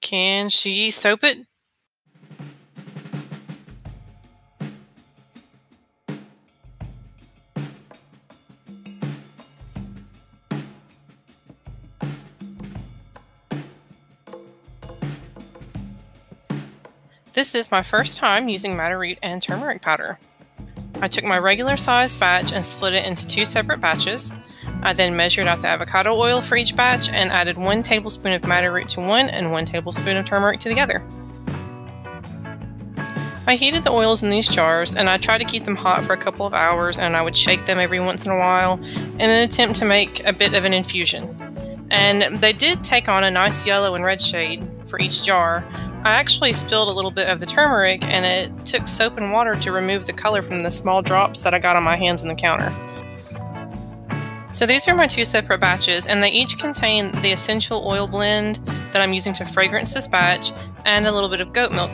Can she soap it? This is my first time using madder root and turmeric powder. I took my regular sized batch and split it into 2 separate batches. I then measured out the avocado oil for each batch and added 1 tablespoon of madder root to one and 1 tablespoon of turmeric to the other. I heated the oils in these jars and I tried to keep them hot for a couple of hours, and I would shake them every once in a while in an attempt to make a bit of an infusion. And they did take on a nice yellow and red shade for each jar. I actually spilled a little bit of the turmeric, and it took soap and water to remove the color from the small drops that I got on my hands on the counter. So these are my 2 separate batches, and they each contain the essential oil blend that I'm using to fragrance this batch and a little bit of goat milk.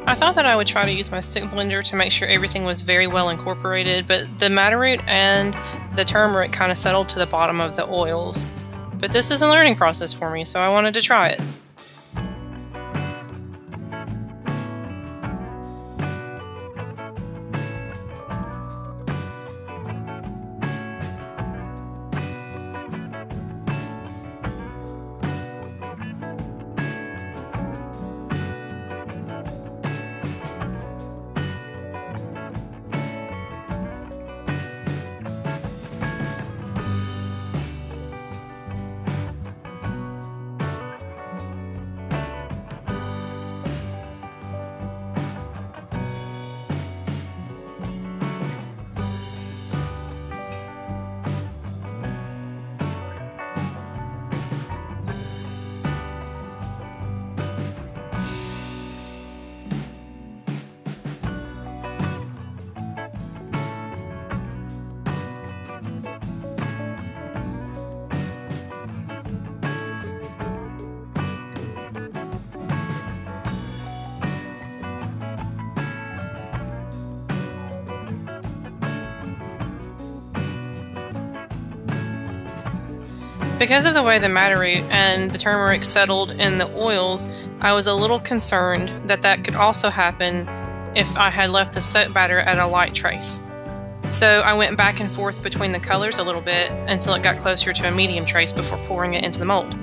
I thought that I would try to use my stick blender to make sure everything was very well incorporated, but the madder root and the turmeric kind of settled to the bottom of the oils. But this is a learning process for me, so I wanted to try it. Because of the way the madder root and the turmeric settled in the oils, I was a little concerned that that could also happen if I had left the soap batter at a light trace. So I went back and forth between the colors a little bit until it got closer to a medium trace before pouring it into the mold.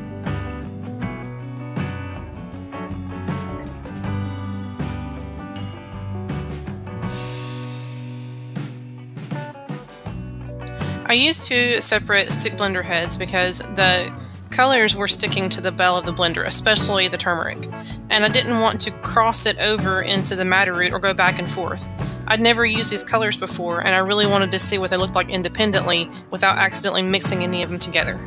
I used 2 separate stick blender heads because the colors were sticking to the bell of the blender, especially the turmeric, and I didn't want to cross it over into the madder root or go back and forth. I'd never used these colors before, and I really wanted to see what they looked like independently without accidentally mixing any of them together.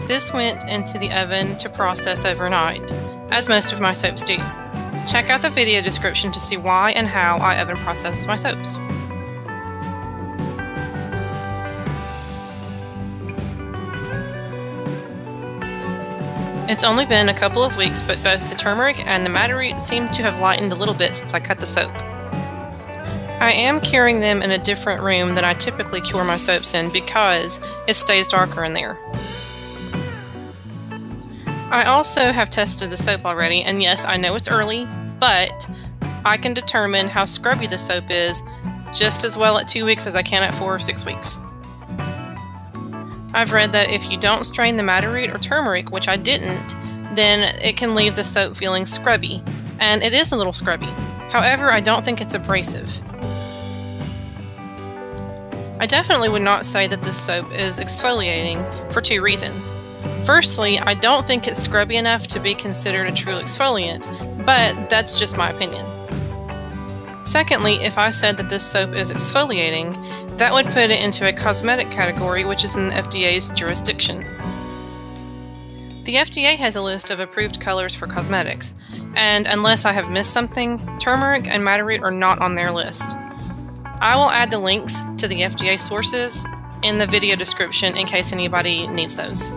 This went into the oven to process overnight, as most of my soaps do. Check out the video description to see why and how I oven process my soaps. It's only been a couple of weeks, but both the turmeric and the madder root seem to have lightened a little bit since I cut the soap. I am curing them in a different room than I typically cure my soaps in because it stays darker in there. I also have tested the soap already, and yes, I know it's early, but I can determine how scrubby the soap is just as well at 2 weeks as I can at 4 or 6 weeks. I've read that if you don't strain the madder root or turmeric, which I didn't, then it can leave the soap feeling scrubby, and it is a little scrubby. However, I don't think it's abrasive. I definitely would not say that this soap is exfoliating for 2 reasons. Firstly, I don't think it's scrubby enough to be considered a true exfoliant, but that's just my opinion. Secondly, if I said that this soap is exfoliating, that would put it into a cosmetic category, which is in the FDA's jurisdiction. The FDA has a list of approved colors for cosmetics, and unless I have missed something, turmeric and madder root are not on their list. I will add the links to the FDA sources in the video description in case anybody needs those.